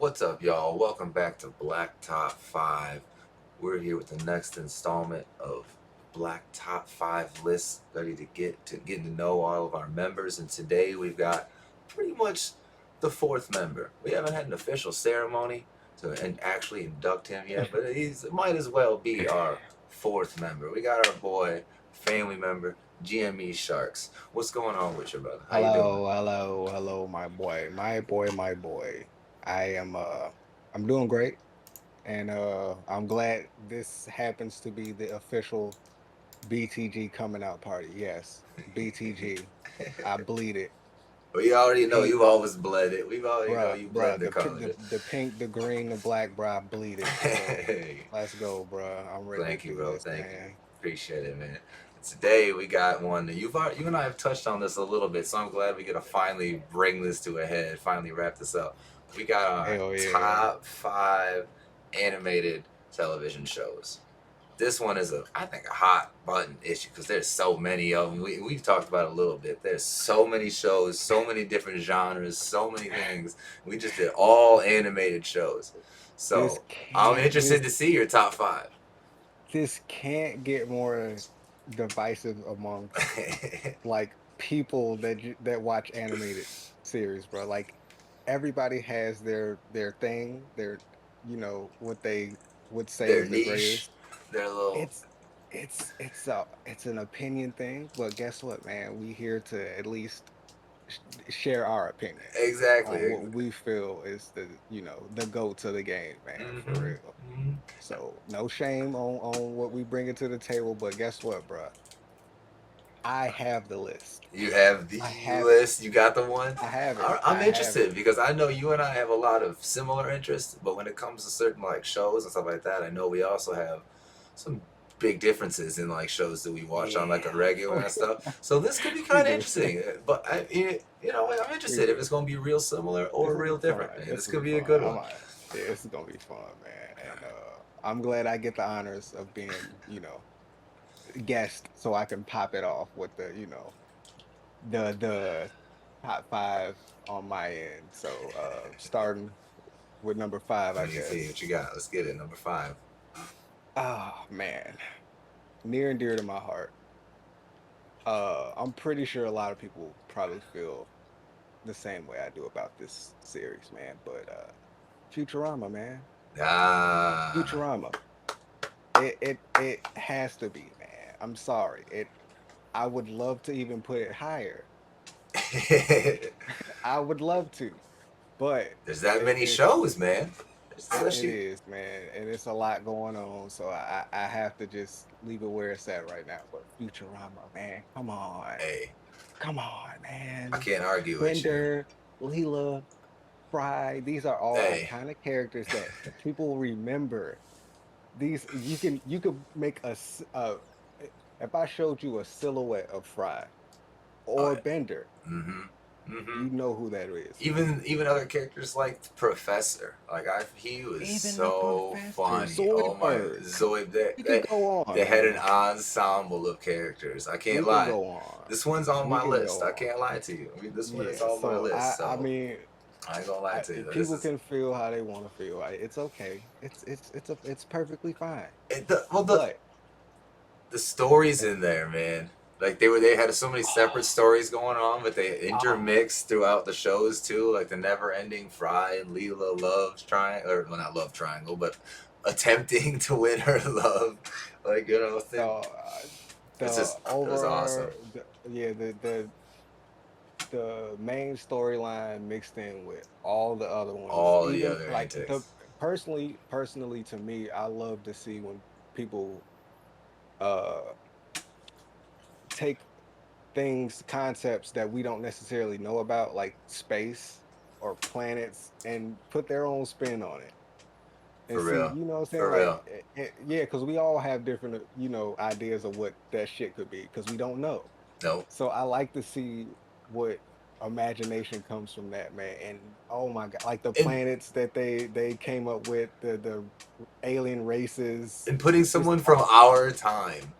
What's up, y'all? Welcome back to Blacktop 5. We're here with the next installment of Blacktop 5 list, ready to getting to know all of our members. And today we've got pretty much the fourth member. We haven't had an official ceremony and actually induct him yet, but he's might as well be our fourth member. We got our boy, family member, GME Sharks. What's going on with you, brother? How you doing? Hello, my boy. I am I'm doing great and I'm glad this happens to be the official BTG coming out party. Yes, BTG. I bleed it. We already know Pink, you've always bled it. We've already know you bled bruh, the colors. the pink, the green, the black, bruh, I bleed it. So Hey, let's go, bruh. I'm ready to thank you, do bro. this, Thank you. man. Appreciate it, man. Today we got one that you and I have touched on this a little bit, so I'm glad we get to finally bring this to a head, finally wrap this up. We got our Hell yeah. top 5 animated television shows. This one is I think, a hot button issue because there's so many of them. We've talked about it a little bit. There's so many shows, so many different genres, so many things. We just did all animated shows. This So I'm can't interested this to see your top 5. this can't get more divisive amongst like people that watch animated series, bro. Like everybody has their thing, their what they would say Their is the niche, greatest. their little. It's it's an opinion thing, but guess what, man? We here to at least sh- share our opinion on Exactly. what we feel is the go to the game, man, for Mm-hmm. real. So no shame on what we bring it to the table, but guess what, bro? I have the list. You have the I have it. list. You got the one. I have it. I'm I have it. interested because I know you and I have a lot of similar interests, but when it comes to certain like shows and stuff like that, I know we also have some big differences in like shows that we watch on like a Yeah. regular and stuff. So this could be We kind of do. interesting. But I'm We interested if do. it's going to be real similar or This will real be different. fun. Man, This this will could be be a fun. good I'm one. yeah, this is gonna be fun, man. And I'm glad I get the honors of being, guest so I can pop it off with the top five on my end. So starting with number five, Let I me see what guess. you got. Let's get it. Number 5. Oh man. Near and dear to my heart. I'm pretty sure a lot of people probably feel the same way I do about this series, man. But Futurama, man. Ah. Futurama. It has to be, man. I'm sorry. I would love to even put it higher. I would love to, but There's that it, many it shows, man. it Especially, is, man, and it's a lot going on. So I have to just leave it where it's at right now. But Futurama, man, hey, come on, I man. can't argue with you. Bender, Leela, Fry, these are all Hey, iconic characters that people remember. These you could make if I showed you a silhouette of Fry oh or yeah, Bender, mm-hmm. you know who that is. Even other characters like the Professor, like he was Even the so professor, funny. Oh my, Zoidberg. Zoe, We could go they on, had an man. ensemble of characters. I can't We can lie. go on. This one's on We my can list. go I on. can't lie to you. I mean, this one is Yeah. on my So list. I So mean, I ain't gonna lie to you. This people is can feel how they want to feel. It's okay. It's perfectly fine. well, But the stories in there, man. Like they had so many separate stories going on, but they oh, intermixed throughout the shows too, like the never-ending Fry and Leela love triangle, or well, not love triangle, but attempting to win her love. Like the it's the just it was awesome. over yeah the main storyline mixed in with all the other ones, All the even other like the antics. personally to me, I love to see when people uh take things, concepts that we don't necessarily know about, like space or planets, and put their own spin on it. And For see, real. you know what I'm saying? For Like, real. yeah, because we all have different, ideas of what that shit could be because we don't know. Nope. So I like to see what imagination comes from that, man. And oh my God, like the And planets that they came up with, the alien races, and putting just someone from all, our time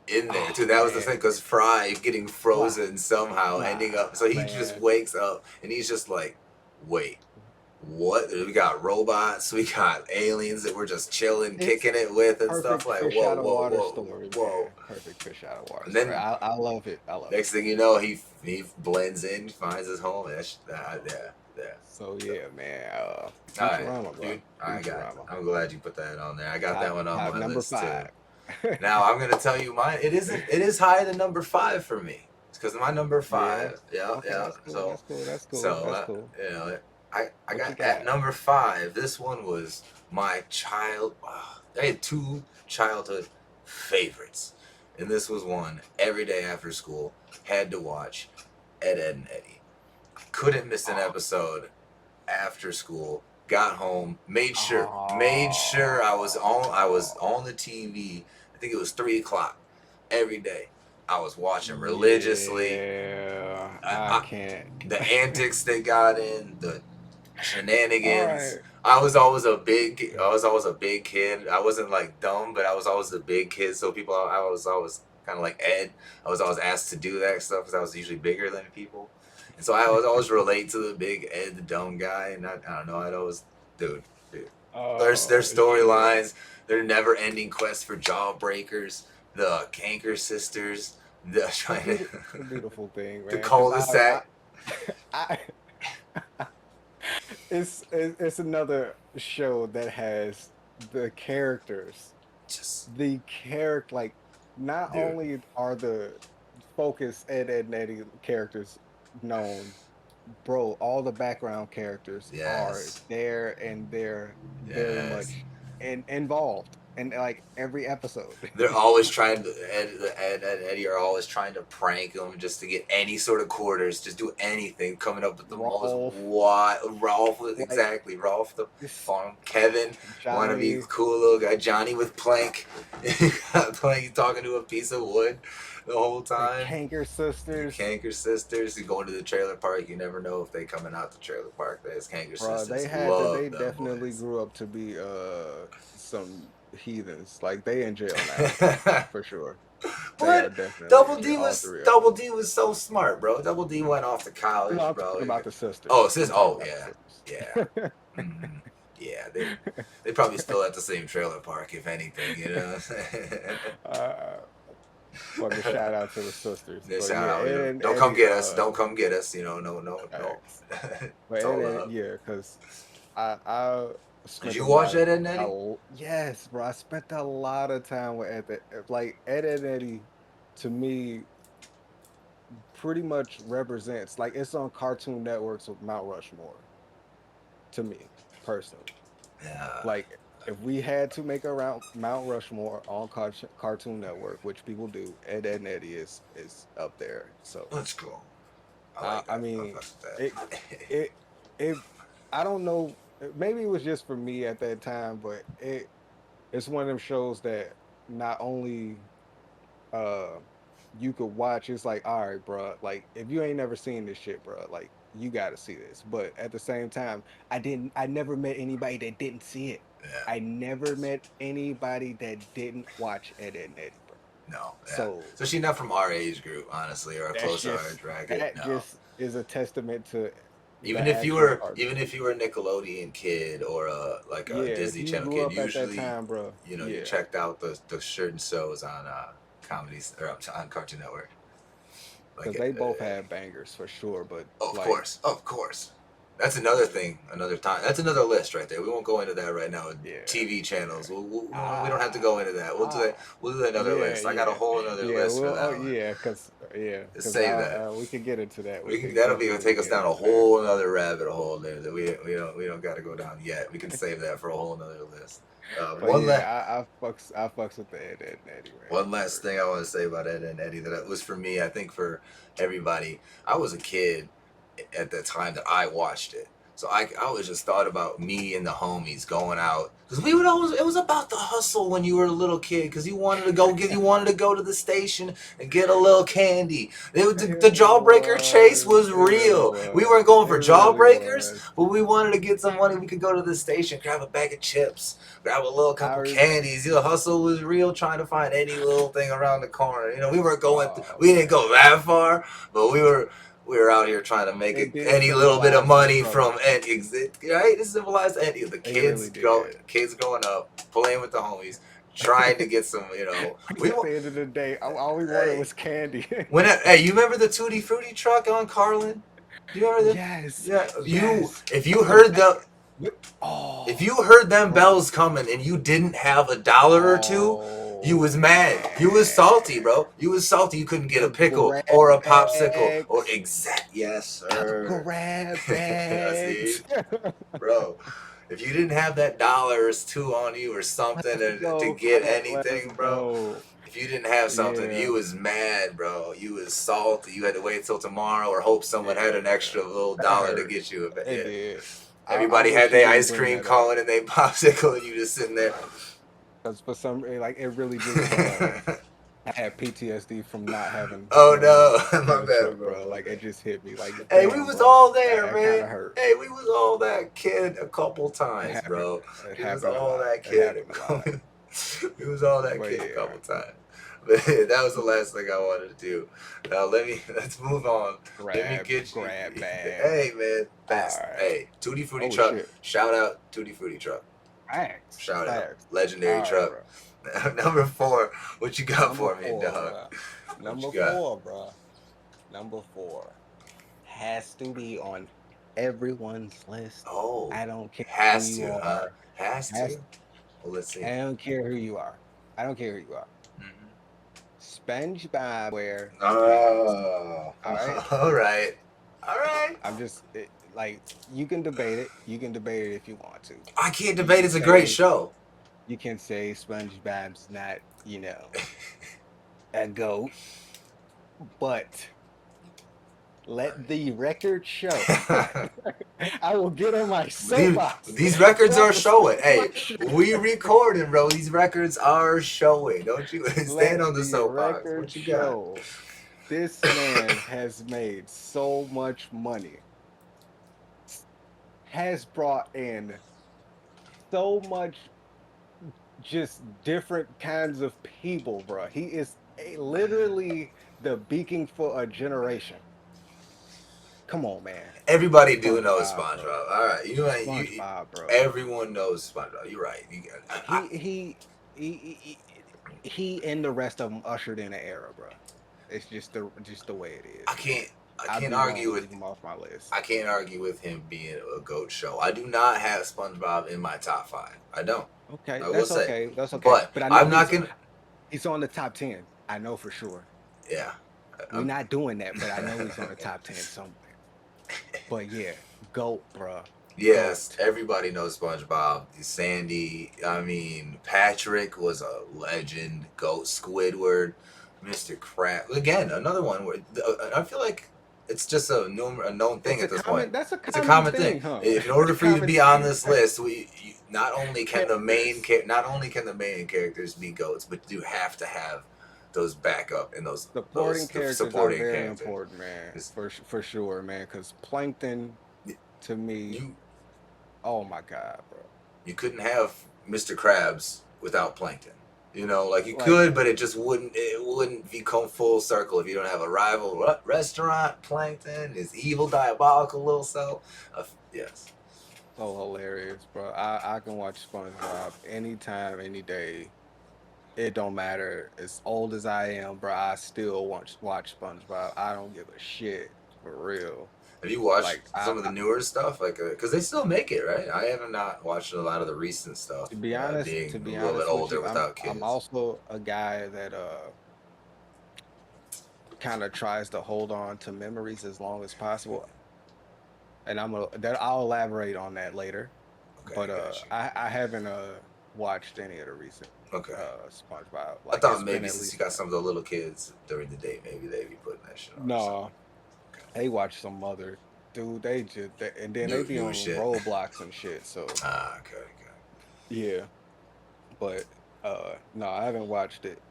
in there too. oh That was the thing, man, because Fry getting fly, frozen somehow, ending fly, up. So he just man. wakes up and he's just like, wait, what? We got robots, we got aliens that we're just chilling, It's kicking it with and stuff perfect like fish whoa, out of whoa, water whoa, story, whoa. man. Perfect fish out of water And story. then I love it. I love it. next thing you know, he blends in, finds his home. Yeah, yeah. So yeah, man. All right, Futurama, bro. dude. I got. Futurama. I'm glad you put that on there. I got that one on Top my number list too. 5. Now I'm gonna tell you mine. It isn't. It is higher than number 5 for me. It's because my number Yeah. 5. Yeah, Okay, yeah. that's cool. That's cool. That's So cool. That's cool. you know, I What you got at got? number 5. This one was my child. I had 2 childhood favorites, and this was one every day after school had to watch. Ed, Ed and Eddie. Couldn't miss an Oh, episode after school. Got home, made sure I was oh, on the TV. I think it was 3 o'clock every day. I was watching religiously. yeah. I, I I, can't. the antics they got in, the All shenanigans. right. I was always a big kid. I wasn't like dumb, but I was always a big kid. So I was always kind of like Ed. I was always asked to do that stuff because I was usually bigger than people, and so I was always relate to the big Ed, the dumb guy. And I don't know. I'd always, dude. Their Oh shit. storylines, their never-ending quest for jawbreakers, the Canker sisters, the The trying beautiful, to the beautiful thing, the man. Because cul-de-sac. I it's another show that has the characters. Just The character, like, not dude. only are the focus Ed and Eddie characters known, bro, all the background characters are Yes. there, and they're very Yes. much involved in like every episode. They're always trying to Ed and Eddie are always trying to prank him just to get any sort of quarters, just do anything, coming up with the most Rolf, wild Rolf like exactly Rolf the this farm Kevin want to be Johnny, cool little guy Johnny with Plank Plank talking to a piece of wood the whole the time. Kanker The sisters. Canker sisters, you going to the trailer park, you never know if they coming out the trailer park. There's Canker Bro, sisters. they Love them definitely boys. grew up to be some heathens. Like, they in jail now, for sure. They are What? definitely in jail, all 3 of them. Double D was so smart, bro. Double D went off to No, college, I'm bro. talking about the sisters. Oh, sis. I'm talking Oh, about yeah, yeah, the sisters. mm, yeah. They probably still at the same trailer park, if anything. You know. uh, fucking shout out to the sisters. They But shout yeah, out. You Ed know, and don't come Eddie, get us. Don't come get us. You know, no, no, no. facts. But It's Ed all and love. yeah, because I Did spent you watch Ed and a Eddie? yes, bro. I spent a lot of time with like Ed and Eddie. To me, pretty much represents, like, it's on Cartoon Network's of Mount Rushmore. To me, personally, Yeah, like, if we had to make a round Mount Rushmore on Cartoon Network, which people do, Ed and Eddie is up there. So that's cool. I like I that. I mean, fucks with it that. it it I don't know, maybe it was just for me at that time, but it's one of them shows that not only uh you could watch, it's like, all right, bro, like, if you ain't never seen this shit, bro, like, you got to see this. But at the same time, I never met anybody that didn't see it. Yeah. I never met anybody that didn't watch Ed, Ed and Eddie, bro. No, yeah. So So she's not from our age group, honestly, or a that's closer age just bracket. that No. just is a testament to the Even if you actual were, cartoon. even if you were a Nickelodeon kid or like a Yeah, if Disney you Channel grew kid, up at that usually, time, bro. you Yeah, checked out the certain shows on comedies or on Cartoon Network. Like, because they both had bangers for sure. But oh, like, of course. That's another thing, another time. That's another list right there. We won't go into that right now. yeah. TV channels. We don't have to Ah, go into that. We'll do that. ah, We'll do another yeah, list. I got a yeah, whole another yeah. list for Well, oh that one. yeah, Just because save that. we could get into that. We We can, could that'll be definitely take us get down a into that. whole another rabbit hole there that we don't got to go down yet. We can save that for a whole another list. But One last yeah, I fucks with the Ed, Ed and Eddie, man, one for last sure. thing I want to say about Ed and Eddie that it was for me. I think for everybody. I was a kid at the time that I watched it. So I always just thought about me and the homies going out because we would always. It was about the hustle when you were a little kid because you wanted to go to the station and get a little candy. It The jawbreaker chase was, was it really real. We weren't was, going it for really jawbreakers, was. but we wanted to get some money. We could go to the station, grab a bag of chips, grab a little I couple re- candies. The hustle was real, trying to find any little thing around the corner. We weren't going. oh We didn't man, go that far, but we were. we were out here trying to make It did any little bit of symbolize the money struggle. from right? It symbolized any the It really kids growing up, playing with the homies, trying to get some. We At the end of the day, all we wanted was candy. hey, you remember the Tutti Frutti truck on Carlin? Do you remember that? Yes, Yeah, yes. if you The heard back. the if Oh, you heard them bro. bells coming and you didn't have $1 or $2, you was Oh mad. You was salty, man, bro. You was salty. You couldn't get a the pickle grab or a popsicle or bags, yes, the sir. grab I see, bags. bro. If you didn't have that $1 or $2 on you or something Let's to go, get Frank. Let's anything, bro. go. If you didn't have something, Yeah, you was mad, bro. You was salty. You had to wait till tomorrow or hope someone had an yeah. extra little That dollar to hurt. get you. It Yeah. did. I Everybody wish had you their didn't ice bring cream that up. cone and their popsicle, and you just sitting there. Because for some reason, like it really just I had PTSD from not having Oh no no, my potato bad, chip, bro. bro. My Like it bad. just hit me. Like, Hey, we damn, was bro. all there, That kind man. of hurt. Hey, we was all that kid a couple It times, happened. bro. It We was happened a all lot. that It kid. happened a lot. We was all that But kid a yeah, couple times. But that was the last thing I wanted to do. Now let's move on. Let me get you. grab Hey, bags. man, All best. right. Hey, Tutti Frutti Oh truck. shit. Shout out Tutti Frutti truck. Facts. Shout out Facts. legendary All right, truck. bro. Number 4. What you got Number for me, 4, dog? bro. What you Number got? 4, bro. Number 4 has to be on everyone's list. Oh, I don't care who has you to, huh? are. Has Has to. Well, let's see. I don't care who you are. I don't care who you are. Mm-hmm. SpongeBob wear pants. Oh, All right. all right, all right. I'm just like you can debate it. You can debate it if you want to. I can't You debate. can It's a great say show. SpongeBob's not, a goat, but let the record show. I will get on my soapbox. These records Get off are the showing. Hey, soapbox. we recording, bro. These records are showing. Don't you stand Let on the the soapbox. record What you got? show. This man has made so much money, has brought in so much just different kinds of people, bro. He is literally the beacon for a generation. Come on, man. Everybody do know SpongeBob, bro. SpongeBob. All right, SpongeBob, bro. everyone knows SpongeBob. You're right. He he he he and the rest of them ushered in an era, bro. It's just the way it I is, man. can't I I'd can't be wrong argue to with leave him off my list. I can't argue with him being a goat show. I do not have SpongeBob in my top 5. I don't. Okay, I will that's say, okay. That's okay. but But I know I'm not gonna. he's on the top 10. I know for sure. Yeah, We're not doing that, but I know he's on the top 10 somewhere. But yeah, GOAT, bro. yes, GOAT. everybody knows SpongeBob. Sandy. I mean, Patrick was a legend. Goat. Squidward. Mr. Crab. Again, another one where I feel like it's just a known thing It's a at this point. common that's a It's a common common thing. thing, huh? If in order for you to Common be on thing. this list, not only can Characters. the main characters be goats, but you have to have those backup and Supporting the characters are supporting very characters. important, man. For sure, man. Because Plankton, to me, You oh my God, bro. you couldn't have Mr. Krabs without Plankton. Like you Like, could, but it wouldn't become full circle if you don't have a rival restaurant. Plankton, his evil, diabolical little self. Yes. so hilarious, bro. I can watch SpongeBob anytime, any day. It don't matter. As old as I am, bro, I still watch SpongeBob. I don't give a shit for real. Have you watched Like some of the newer stuff? Like, because they still make it, right? I haven't not watched a lot of the recent stuff. to Being a be little bit honest with older you, without I'm kids. also a guy that kind of tries to hold on to memories as long as possible. And I'll elaborate on that later. Okay, But I got you. I haven't watched any of the recent Okay. SpongeBob. I Like thought it's been maybe at since you least got some of the little kids during the day, maybe they'd be putting that shit on or something. no. They watch some other dude. And then they be New on shit. Roblox and shit. So Okay. yeah, but no, I haven't watched it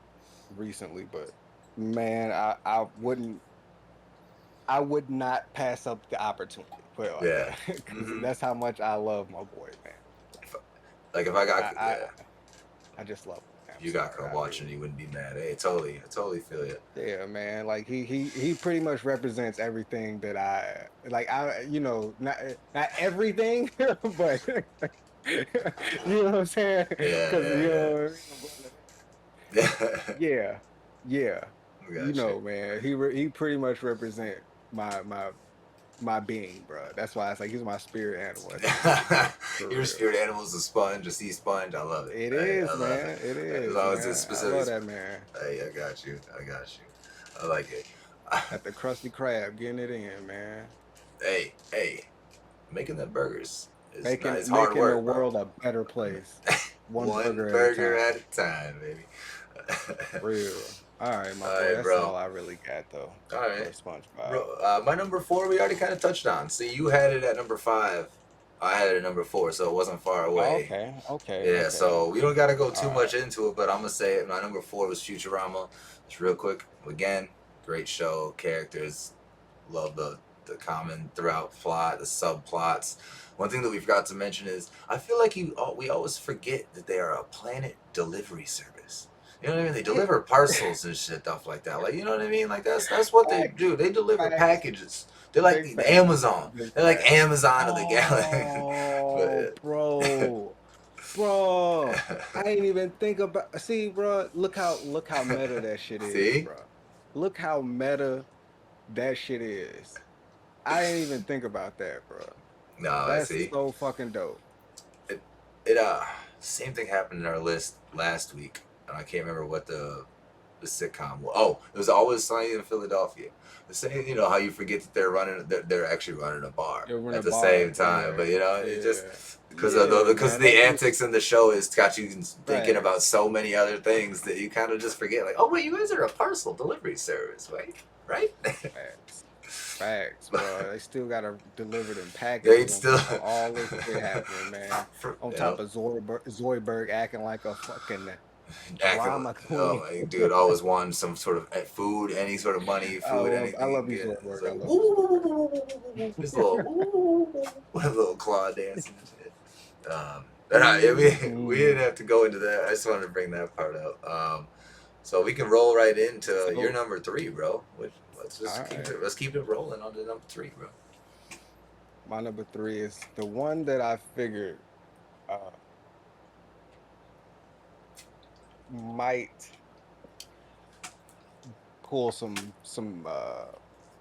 recently. But man, I would not pass up the opportunity. Put it like Yeah. that, because hmm that's how much I love my boy, man. Like if I got I yeah. I just love him, you got caught watching, you wouldn't be mad. Hey, I totally feel you. Yeah, man. Like he pretty much represents everything that I like. Not everything, but you know what I'm saying? Because Yeah, you yeah, know, yeah. yeah, yeah. Got you. Man. He pretty much represent my my my being, bro. That's why it's like he's my spirit animal at this point, for Your real. spirit animal's a sponge, a sea sponge. I love it. It I is, love it. man. It As is, long as it's man. I love specific. that, man. Hey, I got you. I got you. I like it. At the Krusty Krab, getting it in, man. Hey, making them burgers is not. Making It's hard making the work, bro. world a better place, one One burger at a burger time. at a time, baby. Real. All right, my All boy. right, That's bro. all I really got though All for right, bro. SpongeBob. My number four, we already kind of touched on. See, you had it at number five. I had it at number four, so it wasn't far Oh, away. okay, okay, Yeah, okay. so we don't got to go All too right. much into it, but I'm gonna say it. My number four was Futurama. Just real quick, again, great show, characters, love the common throughout plot, the subplots. One thing that we forgot to mention is I feel like we always forget that they are a planet delivery service. You know what I mean? They Yeah. deliver parcels and shit, stuff like that. Like, you know what I mean? Like that's what they Facts. do. They deliver Facts. packages. They're like Big the facts. Amazon. Big They're like facts. Amazon of the galaxy. Oh, But bro. Bro. I ain't even think about see, bro. Look how meta that shit is, see? bro. Look how meta that shit is. I didn't even think about that, bro. No, I That's see. so fucking dope. It it same thing happened in our list last week, and I can't remember what the sitcom was. Oh, it was Always Sunny in Philadelphia. The same, you know how you forget that they're actually running a bar You're in at a the same bar. time, Yeah. but you know it just Yeah. Yeah, because of man. the Like antics in the show is got you thinking about facts. so many other things that you kind of just forget. Like, oh wait, you guys are a parcel delivery service, right? Right? Facts. Facts, bro. They still gotta deliver them They'd packages on still, top of all this shit happening, man. On you top know, of Zoidberg acting like a fucking acting drama oh queen. my dude always wanted some sort of food, any sort of money, food, I anything he love can you, get. It's Zoidberg. I like love you, Zoidberg. woo, this little little claw dancing and shit. But we Hmm. didn't have to go into that. I just wanted to bring that part up. So we can roll right into your So, number three, bro. Let's all just right. let's keep it rolling on to number three, bro. My number three is the one that I figured uh might pull some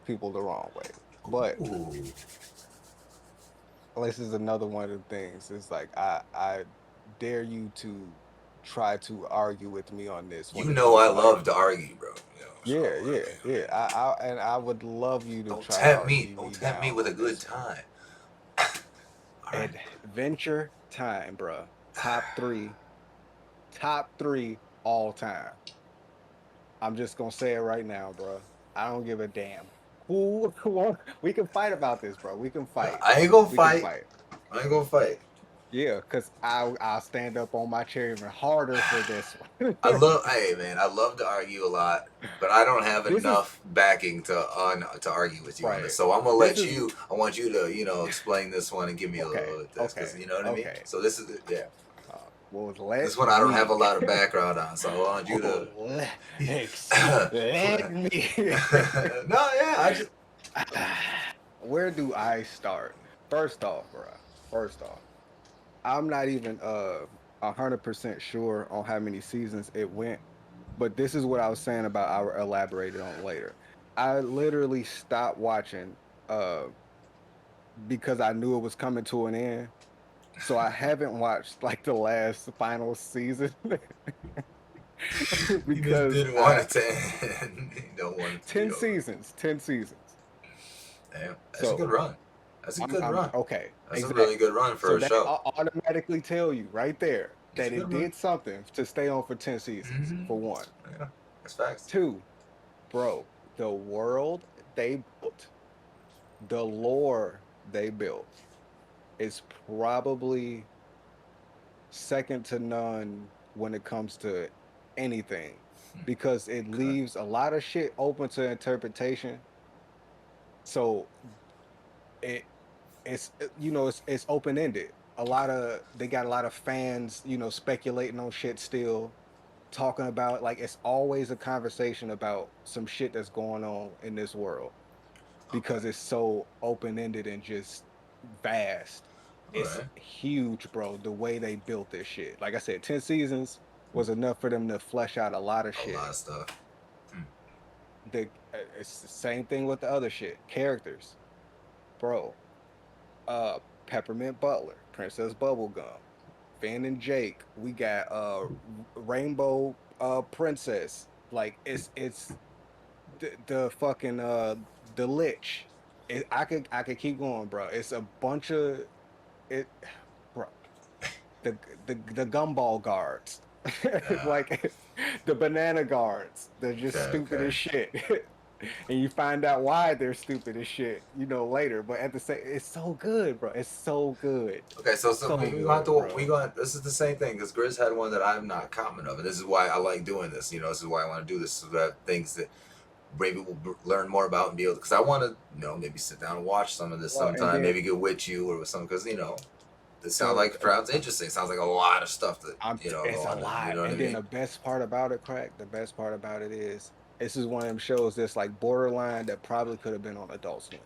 people the wrong way. But Ooh. this is another one of the things. It's like I dare you to try to argue with me on this when You it know comes I to like love to argue, bro. You know, so yeah, I yeah, mean, yeah. And I would love you to don't try to tempt me. argue Don't me tempt me down with a on good this one. time. All right. Adventure Time, bruh. Top three all time. I'm just gonna say it right now, bruh. I don't give a damn. We can fight about this, bro. We can fight. I ain't gonna We can fight. fight. I ain't gonna fight. Yeah, because I'll stand up on my chair even harder for this one. Hey man, I love to argue a lot, but I don't have This is enough backing to argue with you on this. right. So I'm gonna This let is you. I want you to explain this one and give me a okay. little bit of this Okay. because you know what I mean. Okay. So this is yeah. Well, This let one I don't have a me. lot of background on, so I want you Oh, to. let me. No, yeah, I just Where do I start? First off, bro. First off, I'm not even 100% sure on how many seasons it went, but this is what I was saying about I elaborated on later. I literally stopped watching uh because I knew it was coming to an end. So I haven't watched like the last final season you just because didn't want I it to end. You don't want it to be 10 over. seasons, 10 seasons. Damn, that's a good So run. That's a good I'm run. okay, That's a really exactly. good run for So a that show. automatically tell you right there It's a that good it run. did something to stay on for 10 seasons, Mm-hmm. for one. Yeah, that's facts. Two, bro, the world they built, the lore they built is probably second to none when it comes to anything because it Okay. leaves a lot of shit open to interpretation. So it it's open ended. A lot of they got a lot of fans speculating on shit still talking about like it's always a conversation about some shit that's going on in this world Okay. because it's so open-ended and just vast. All It's right. huge, bro, the way they built this shit. Like I said, 10 seasons was enough for them to flesh out a lot of A lot shit. of stuff. Hmm. It's the same thing with the other shit. Characters, bro. Uh Peppermint Butler, Princess Bubblegum, Finn and Jake. We got Rainbow Princess. Like it's the fucking the Lich. I could keep going, bro. It's a bunch of it, bro. The gumball guards, Yeah. like the banana guards. They're just Okay. stupid Okay. as shit. And you find out why they're stupid as shit, later. But at the same, it's so good, bro. It's so good, Okay, so so we gonna have good, to we bro. going this is the same thing because Grizz had one that I'm not common of, and this is why I like doing this. This is why I want to do this so that things that maybe we'll learn more about and be able because I want to maybe sit down and watch some of this Well, and sometime, then maybe get with you or with some because this sounds the like sounds interesting. Sounds like a lot of stuff that it's go a on. You lot. know what I And then mean? the best part about it, crack. The best part about it is this is one of them shows that's like borderline that probably could have been on Adult Swim.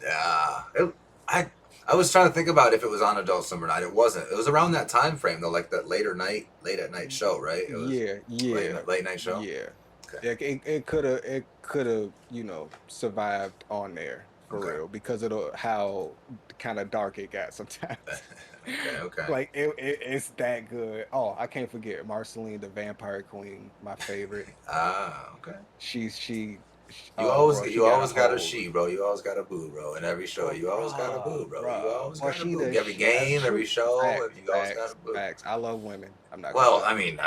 Yeah, I I was trying to think about if it was on Adult Swim or not. It wasn't. It was around that time frame though, like that late at night show, right? It was Yeah, yeah, late night show. yeah. Okay. It could have survived on there for Okay. real because of how kind of dark it got sometimes. Okay. Okay. Like it's that good. Oh, I can't forget Marceline, the Vampire Queen, my favorite. Ah. Okay. Oh bro, she You got a always got a whole she, bro. You always got a boo, bro. In every show, you always got a boo, bro. You always Well, got a boo. Every game, every show, facts, you always got a facts, boo. facts. I love women. I'm not gonna Well, lie. I mean,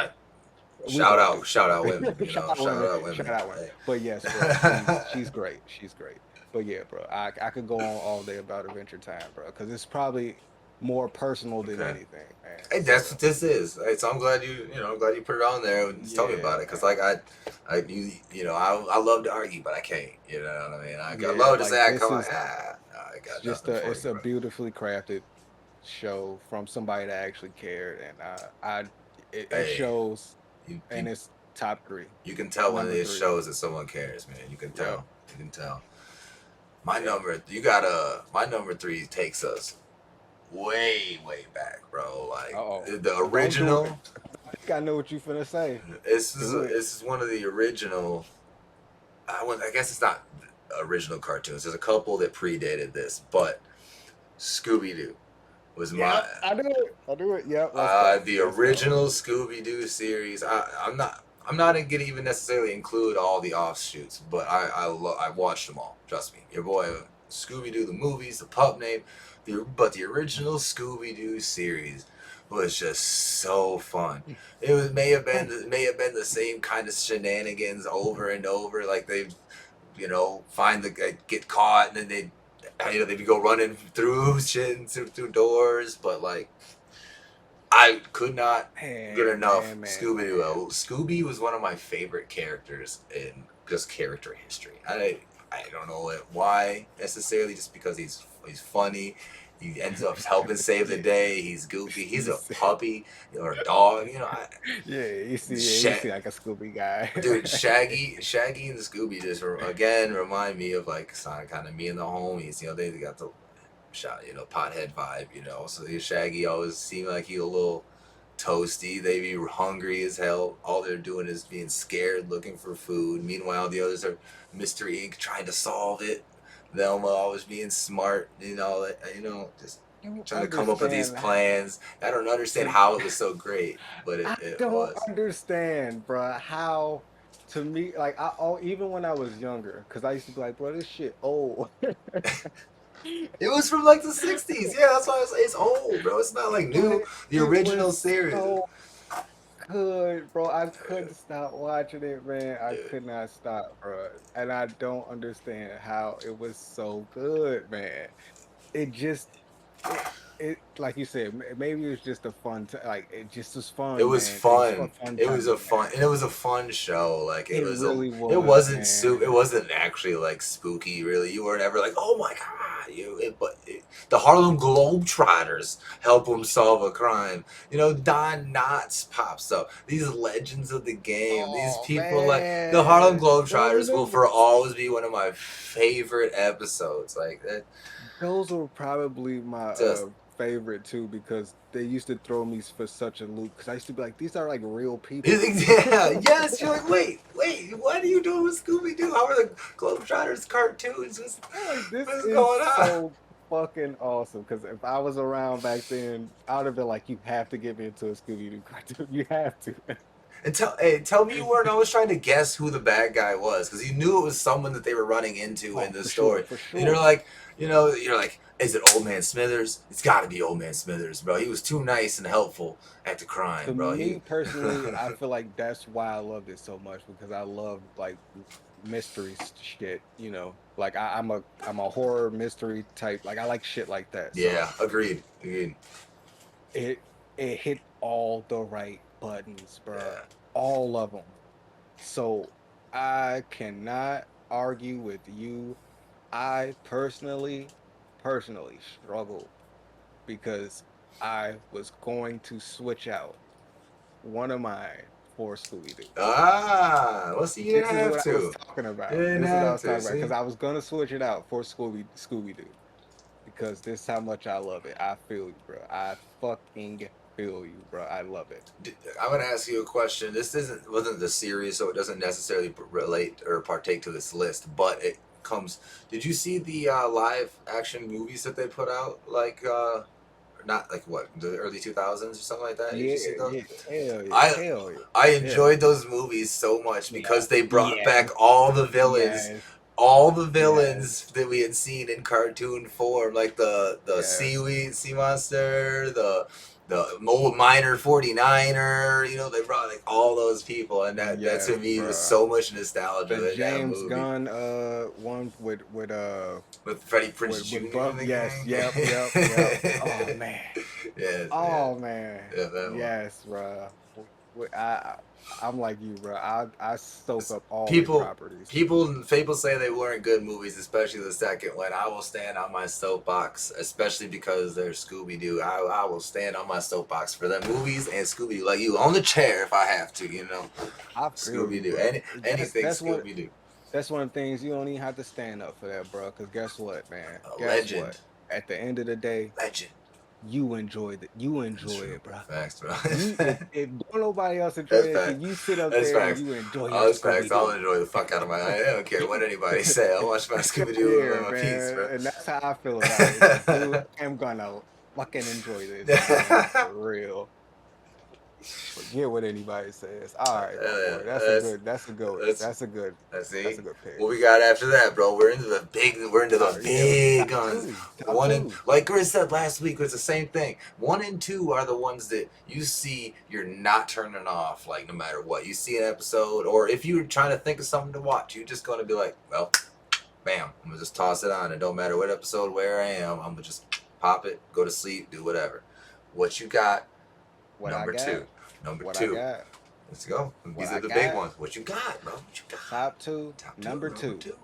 We both do. shout out women. Shout out Shout women. out Shout women. out women. Hey. But yes, bro, she's great. She's great. But yeah, bro, I could go on all day about Adventure Time, bro, because it's probably more personal than Okay. anything, man. Hey, that's what So this is. Hey, so I'm glad I'm glad you put it on there and just tell me yeah, about it. Cause man. like I love to argue, but I can't. You know what I mean? I Yeah, love to say like I this come is no, I it's got just nothing a for it's you, a bro. beautifully crafted show from somebody that actually cared, and it Hey, shows, you and it's top three, you can tell when number it three. shows that someone cares, man. You can Yep, tell. You can tell. yep. My number three takes us way back, bro. Like Uh-oh. the Don't do it. original. I think I know what you finna say. Do it. This is one of the original. I guess it's not original cartoons. There's a couple that predated this, but Scooby Doo was my Yep, I do it. I do it. Yep, let's go. the Let's go. original Scooby Doo series. I'm not gonna even necessarily include all the offshoots, but I watched them all. Trust me, your boy Scooby Doo, the movies, the pup name, but the original Scooby Doo series was just so fun. May have been the same kind of shenanigans over and over. Like they find get caught and then they'd go running through shit and through doors, but like I could not get Man, enough man, man, Scooby man. Doo. Scooby was one of my favorite characters in just character history. I don't know why necessarily, just because he's funny. He ends up helping save the Yeah, day. He's goofy. He's you a see, puppy or a dog. you see like a Scooby guy. Dude, Shaggy and Scooby just again remind me of like kind of me and the homies. They got the pothead vibe. So Shaggy always seemed like he a little toasty. They be hungry as hell. All they're doing is being scared, looking for food. Meanwhile, the others are Mystery Inc. trying to solve it. Velma always being smart. Just You trying to come up with these understand? plans. I don't understand how it was so great, but I it don't was. understand, bruh, how to me, like even when I was younger, because I used to be like, bro, this shit old. It was from like the '60s. Yeah, that's why it's old, bro. It's not like But new. The it original was series. so good, bro. I couldn't stop watching it, man. I Dude. could not stop, bro. And I don't understand how it was so good, man. It just it like you said, maybe it was just a fun like it just was It fun, was man. It was a fun. fun It was a time, fun, man. and it was a fun show. Like It really it was, man. wasn't actually like spooky. Really, you weren't ever like, oh my god. the Harlem Globetrotters help him solve a crime. You know, Don Knotts pops up. These legends of the game. These Oh people like the Harlem man, Globetrotters will for always be one of my favorite episodes. Like that, those were probably my just favorite too because they used to throw me for such a loop because I used to be like, these are like real people. yeah, yes. You're like, wait, what are you doing with Scooby Doo? How are the Globetrotters cartoons? I'm like, this What's is going on? so fucking awesome. Because if I was around back then, I would have been like, you have to get me into a Scooby Doo cartoon. You have to. And tell me you weren't always trying to guess who the bad guy was, because you knew it was someone that they were running into Oh, in the for sure, story. for And you're sure. like, you're like, is it Old Man Smithers? It's got to be Old Man Smithers, bro. He was too nice and helpful at the crime, To bro. He, me personally, I feel like that's why I loved it so much because I love like mystery shit. Like I'm a horror mystery type. Like I like shit like that. So yeah, agreed. it it hit all the right buttons, bruh. Yeah. All of them. So I cannot argue with you. I personally struggled because I was going to switch out one of mine for Scooby Doo. Well, see, you didn't This is have what I was to. talking You about. didn't This is what I have was to. talking about See. because I was gonna switch it out for Scooby Doo because this is how much I love it. I feel you, bro. I fucking feel you, bro. I love it. I'm gonna ask you a question. This wasn't the series, so it doesn't necessarily relate or partake to this list. But it comes. Did you see the live action movies that they put out? Like, not like what, the early 2000s or something like that. Did Yeah, you see those? yeah, hell yeah, I hell yeah, I hell enjoyed those movies so much yeah, because they brought back yes, yes, all the yes, villains that we had seen in cartoon form, like the yes, seaweed sea monster, the old miner 49er. They brought like all those people, and that yes, to me was bruh. so much nostalgia The in that James movie Gunn one with Freddie Prince with Jr. Buff. and the Yes, gang. yep. Oh man. Yes, Oh man. man. Yeah, that one. Yes, bruh. I'm like you, bro. I soak up all their people properties. people say they weren't good movies, especially the second one. I will stand on my soapbox, especially because they're Scooby Doo. I will stand on my soapbox for them movies and Scooby Doo, like you on the chair if I have to. I feel Scooby you, Doo, bro. anything Scooby Doo. That's one of the things you don't even have to stand up for that, bro. Because guess what, man? A Guess what? legend, At the end of the day, legend. you That's enjoy true. it, bro. Facts, bro. If don't nobody else enjoy That's that shit, fact. you sit up That's there and facts. you enjoy your Oh, that's facts. Scooby I'll Doo. enjoy the fuck out of my. I don't care what anybody say. I'll watch my Scooby Doo Yeah, in my piece, man. bro. And that's how I feel about it. Like, dude, I'm gonna fucking enjoy this game for real. Forget what anybody says. All right, my boy. That's a that's good. That's a good. that's That's a good. Let's That's see a good pick. what we got after that, bro. We're into All the right, yeah. big Top guns. two. Top One and two. like Chris said last week, it's the same thing. 1 and 2 are the ones that you see you're not turning off, like no matter what. You see an episode, or if you're trying to think of something to watch, you're just gonna be like, well, bam, I'm gonna just toss it on. It don't matter what episode, where I am, I'm gonna just pop it, go to sleep, do whatever. What you got? What I Number got. two. Number What I two. got. Let's go. What These are I the big got. ones. What you got, bro? What you got? Top two. Top two, Number number two. two.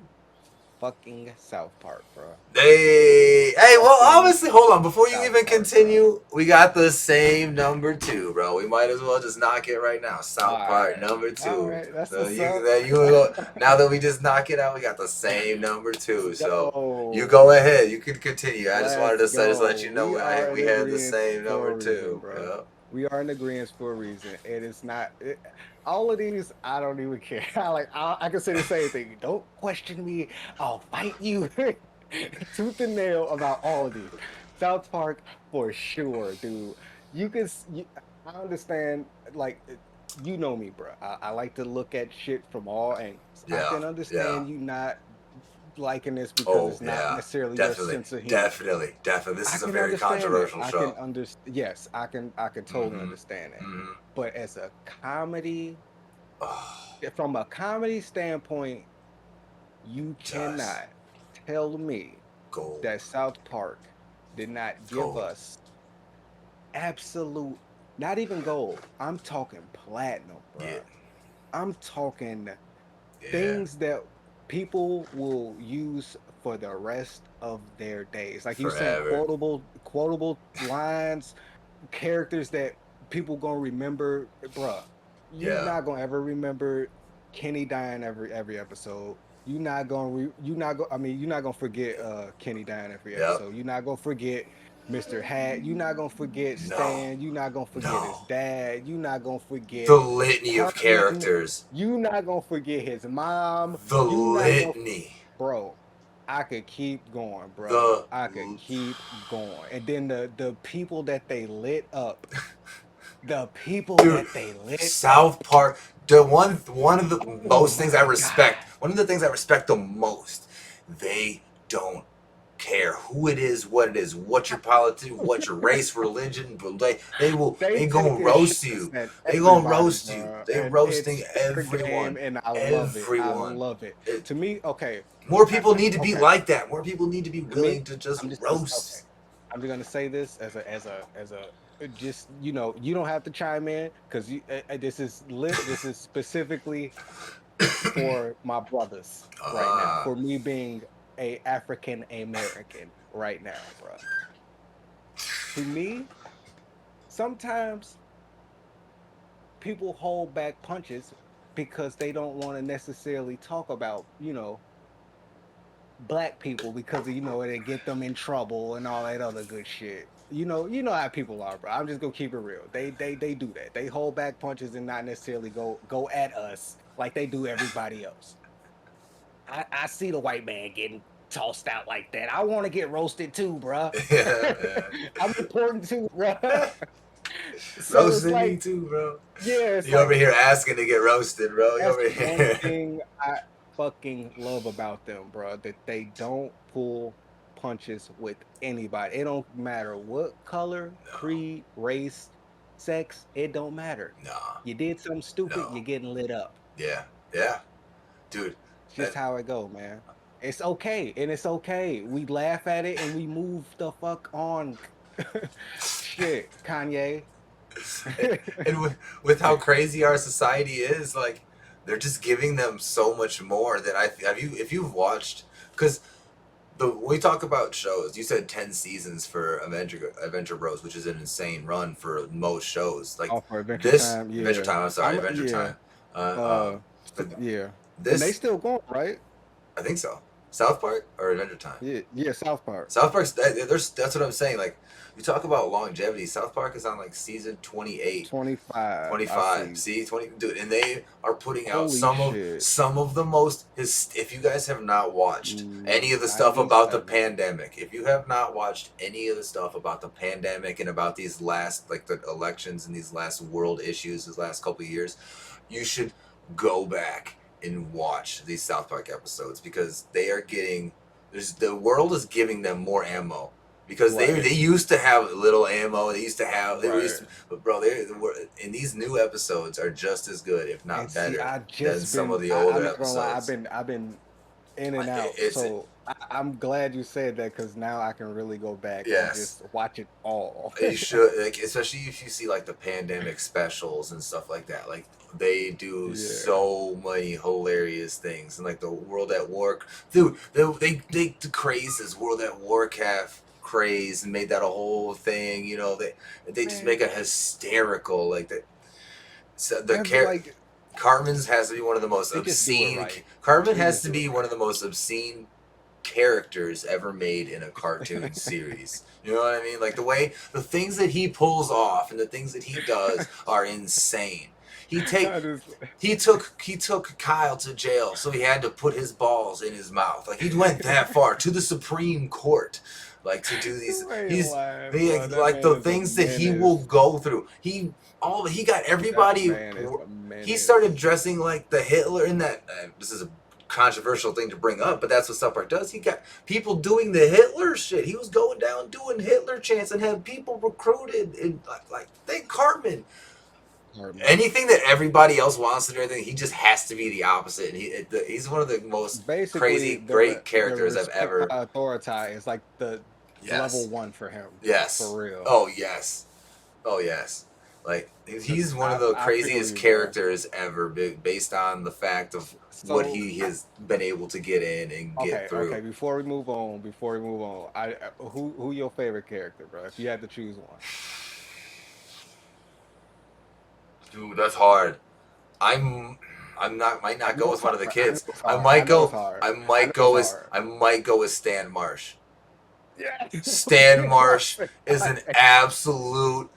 Fucking South Park, bro. Well, Fucking obviously, hold on. Before you South even Park, bro. continue, we got the same number two, bro. We might as well just knock it right now. All South Park, right. number All two. right. That's So what's up. now that we just knock it out, we got the same number Let's two. So you go. go ahead. You can continue. I just wanted Let's to just let go. you know We are in we had the agreement same for number a reason, two. bro. Yeah. We are in agreement for a reason. It is not all of these. I don't even care. I can say the same thing. Don't question me. I'll fight you tooth and nail about all of these. South Park for sure, dude. You can. I understand. Like you know me, bro. I like to look at shit from all angles. I Yeah. can Yeah. understand you not liking this because Oh it's not yeah. necessarily your Definitely. sense of humor. Definitely. Definitely. This I is a can very understand that. controversial I can show. yes, I can totally Mm-hmm. understand that. Mm-hmm. But as a comedy, Oh, from a comedy standpoint, you just cannot tell me gold. that South Park did not give Gold. us absolute, not even gold. I'm talking platinum, Yeah. bruh. I'm talking Yeah. things that people will use for the rest of their days. Like you saying, Forever. quotable lines, characters that people gonna remember, bruh. You Yeah. not gonna ever remember Kenny dying every episode. You not gonna you not gonna I mean you're not gonna forget Kenny dying every Yep. episode. You're not gonna forget Mr. Hat. You're not gonna forget No. Stan. You're not gonna forget his No. dad. You're not gonna The forget litany of Carmen. characters. You not gonna forget his mom. The You not gonna, litany. bro. I could keep going, bro. The I could keep going. And then the people that they lit up, the people dude, that they lit South up. Park. The one of the Oh most things I my God. respect. One of the things I respect the most. They don't care who it is, what it is, what your politics, what your race, religion, but They they gonna taking roast shots you. at They gonna everybody, roast you. bro. They And roasting it's fair game, everyone. and I love it. I Everyone. love it. It, To me, okay. more people need to be Okay. like that. More people need to be To me, willing to just I'm just okay. roast. I'm just gonna say this as a just you don't have to chime in because this is specifically for my brothers right now, Uh, for me being a African American right now, bro. To me, sometimes people hold back punches because they don't want to necessarily talk about, black people because they get them in trouble and all that other good shit. You know how people are, bro. I'm just gonna keep it real. They do that. They hold back punches and not necessarily go at us like they do everybody else. I see the white man getting tossed out like that. I want to get roasted too, bruh. yeah, I'm important too, bruh. yeah. So it's Roasting me like, too, bro. yeah, it's You over like here asking to get roasted, bro. You that's over one here. thing I fucking love about them, bro. That they don't pull punches with anybody. It don't matter what color, No, creed, race, sex. It don't matter. no, You did something stupid, no. you're getting lit up. Yeah, yeah, dude. It's just That, how it go, man. It's okay, and it's okay. We laugh at it and we move the fuck on. Shit, Kanye. and with how crazy our society is, like they're just giving them so much more that I have you if you've watched because when we talk about shows, you said 10 seasons for Adventure Bros, which is an insane run for most shows. Like Oh, for Adventure this Time, Adventure yeah. Time, I'm sorry, Adventure Yeah. Time. Uh, but Yeah. And they this still going, right? I think so. South Park or Adventure Time. Yeah, South Park. South Park's that's what I'm saying. Like you talk about longevity. South Park is on like season 28. 25. I 25. see. See, 20, dude, and they are putting out Holy shit. some of the most if you guys have not watched any of the stuff about the 97. pandemic, if you have not watched any of the stuff about the pandemic and about these last like the elections and these last world issues these last couple of years, you should go back and watch these South Park episodes because they are getting the world is giving them more ammo because Right. they used to have little ammo. They used to have Right. but bro, and these new episodes are just as good, if not And see, better, I than just some been of the I'm older not gonna lie, episodes. I've been in and out. It's So I'm glad you said that because now I can really go back and yes, just watch it all. you should like especially if you see like the pandemic specials and stuff like that. Like they do Yeah. so many hilarious things and like the World at War, dude. They crazed this World at Warcraft craze and made that a whole thing. You know they just Man. make it hysterical like that. So Like Carmen's has to be one of the most they just do it obscene. right. Carmen They has just to do it be one of the most obscene characters ever made in a cartoon series. You know what I mean? Like the things that he pulls off and the things that he does are insane. He took Kyle to jail, so he had to put his balls in his mouth. Like he went that far to the Supreme Court, like to do these. Like the things that he will go through. He got everybody. He started dressing like the Hitler in that. This is a controversial thing to bring up, but that's what South Park does. He got people doing the Hitler shit. He was going down doing Hitler chants and had people recruited and like thank Cartman. Anything that everybody else wants to do, anything, he just has to be the opposite. And he's one of the most crazy, great characters I've ever. Authority is like the Yes. level 1 for him. Yes. For real. Oh yes. Oh yes. Like he's one of the I feel craziest you, bro. characters ever, based on the fact of what So he has been able to get in and get okay. through. Before we move on, who your favorite character, bro? If you had to choose one. Dude, that's hard. I'm I'm not might I not go know with it's one hard. of the I know kids. it's I hard. I might know it's go hard. I I know might it's go as hard. I might go with Stan Marsh. Yeah. Stan Marsh is an absolute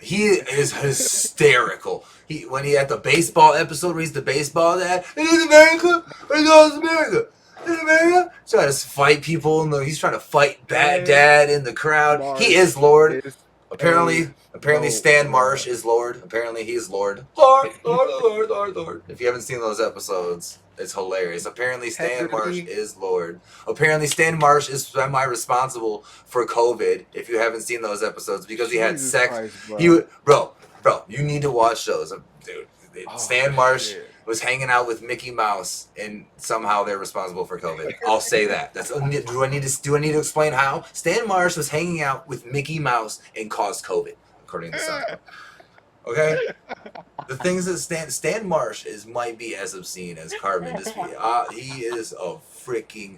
he is hysterical. He when he had the baseball episode where he's the baseball dad. It is America. It goes America. In America, he's trying to fight people. He's trying to fight bad Stan dad in the crowd. He is Marsh Lord. is a Apparently, goat, Stan Marsh bro. is Lord. Apparently, he's Lord. Lord, Lord, Lord, Lord, Lord. If you haven't seen those episodes, it's hilarious. Apparently, Stan Marsh Integrity. is Lord. Apparently, Stan Marsh is semi-responsible for COVID. If you haven't seen those episodes, because he had Jesus sex. Christ, He, bro. bro, you need to watch those, dude. Oh Stan Marsh shit. was hanging out with Mickey Mouse, and somehow they're responsible for COVID. I'll say that. Do I need to explain how? Stan Marsh was hanging out with Mickey Mouse and caused COVID, according to Seinfeld. Okay, the things that Stan Marsh might be as obscene as Carmen Dispy. He is a freaking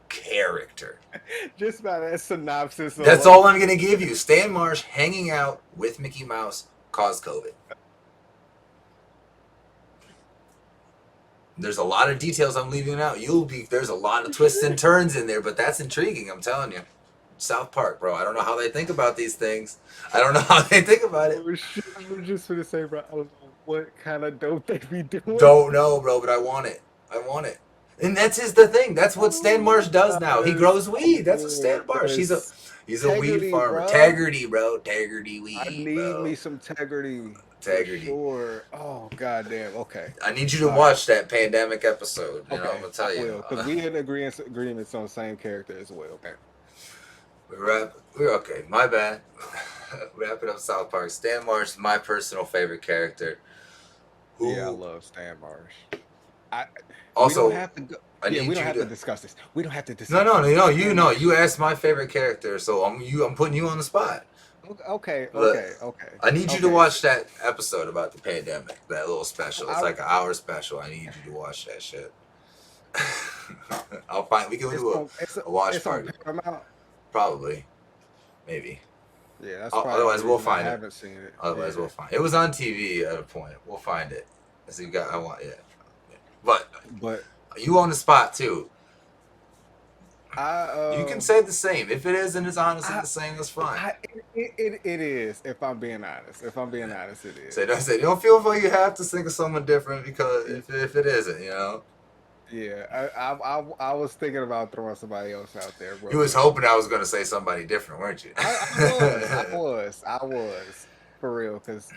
character. Just by that synopsis That's alone. all I'm gonna give you. Stan Marsh hanging out with Mickey Mouse caused COVID. There's a lot of details I'm leaving out. There's a lot of twists and turns in there, but that's intriguing. I'm telling you. South Park, bro. I don't know how they think about these things. I don't know how they think about it. Oh shit. I was just gonna say, bro, I don't know what kind of dope they be doing. Don't know, bro, but I want it. I want it. And the thing. That's what Stan Marsh does Nah, now. He that's grows weed. That's what good. Stan Marsh. That's He's a weed integrity, farmer. bro. Taggarty, bro. Taggarty I weed, need bro. me some integrity for Taggarty. sure. Oh goddamn. Okay. I need you to All right. watch that pandemic episode. You know, I'm Okay. gonna I tell you. will, because we in agreements on the same character as well. We're okay. My bad. Wrapping up South Park. Stan Marsh, my personal favorite character. Yeah, I Who love Stan Marsh. I we don't also have to go. I Yeah, we need don't you have to to. discuss this. We don't have to No, discuss no, this. no, no. You Stan know, Marsh. you asked my favorite character, so I'm putting you on the spot. Okay, Look, okay, okay, I need you to okay. watch that episode about the pandemic. That little special. It's I like an hour special. I need you to watch that shit. I'll find. We can it's do on a watch it's on party. Paramount. Probably, maybe. Yeah, that's probably the Otherwise, we'll reason I find it. haven't seen it. Otherwise, we'll Yeah, find it. It was on TV at a point. We'll find it. So you got. I want. Yeah. But but you on the spot too. You I can say the same. If it is and it's honestly I the same, that's fine. it is. If I'm being honest, it Say is. don't say don't feel like you have to think of someone different because if it isn't, you know. Yeah, I was thinking about throwing somebody else out there, You bro, was but hoping I was gonna say somebody different, weren't you? I was for real, because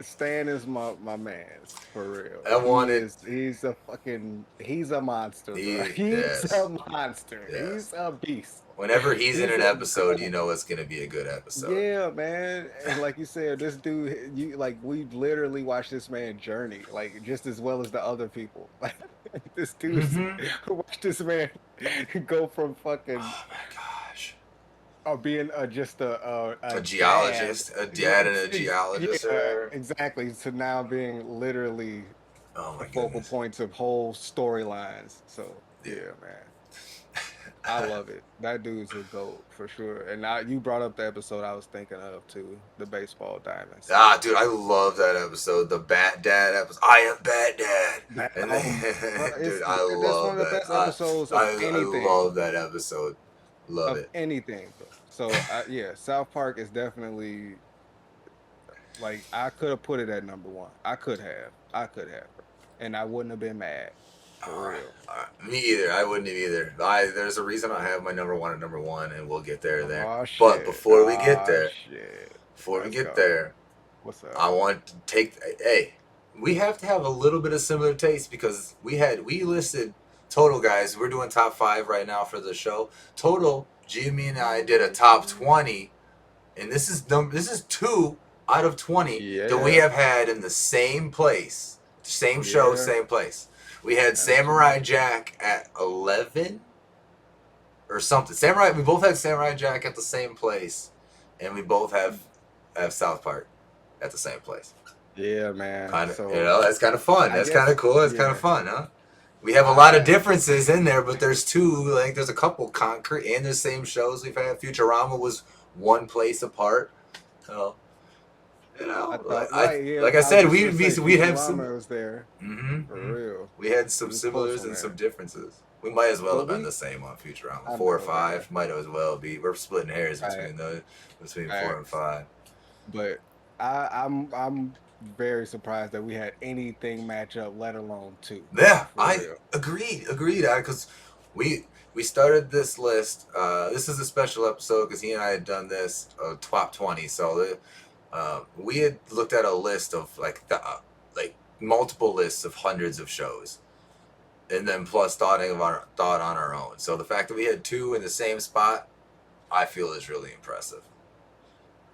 Stan is my man's for real. I wanted He's a monster, bro. he He's yes a monster. yes. He's a beast. Whenever he's in He's an a episode, you goat. know it's gonna be a good episode. Yeah, man. And like you said, this dude, we literally watched this man journey, like just as well as the other people. Like this dude's Mm-hmm. watch this man go from fucking Oh my gosh. being just A a dad, geologist, a dad and a geologist or yeah, whatever. exactly, to now being literally Oh the my focal goodness. points of whole storylines. So Yeah. yeah, man. I love it. That dude's a goat for sure. And now you brought up the episode I was thinking of too, the baseball diamond. So Dude, I love that episode, the Bat Dad episode. I am Bat Dad, that, and bro, then, dude, I that's love one of the that. best episodes I love that episode. Love of it. anything, bro. So yeah, South Park is definitely, like, I could have put it at number one. I could have, bro. And I wouldn't have been mad for real. Me either. I wouldn't have either. There's a reason I have my number one at number one, and we'll get there. Oh But shit. before we get Oh there, shit. Let's go. there, What's I up? want to take. Hey, we have to have a little bit of similar taste because we listed total, guys. We're doing top 5 right now for the show. Total, Gme and I did a top 20, and this is 2 out of 20 that we Yeah. have had in the same place, same show, Yeah. same place. We had Samurai Absolutely. Jack at 11 or something. We both had Samurai Jack at the same place, and we both have South Park. at the same place. Yeah, man. Kind of, So that's kind of fun. I That's kind guess, of cool. It's kind of yeah. fun, huh? We have a lot of I differences in there, but there's two. Like, there's a couple concrete and the same shows we've had. Futurama was one place apart. So, I like thought right, yeah. I I was said, just gonna say we'd have some. Futurama was there for Mm-hmm. real. We had It some was close similars on and some there. differences. We might as well But have been the same on Futurama. I 4 or know, man. 5 might as well be. We're splitting hairs Fact, between 4 and facts. 5. But I'm very surprised that we had anything match up, let alone two, Yeah, for I real. agreed. Because we started this list. This is a special episode because he and I had done this top 20. So we had looked at a list of like multiple lists of hundreds of shows, and then plus thought on our own. So the fact that we had two in the same spot, I feel is really impressive.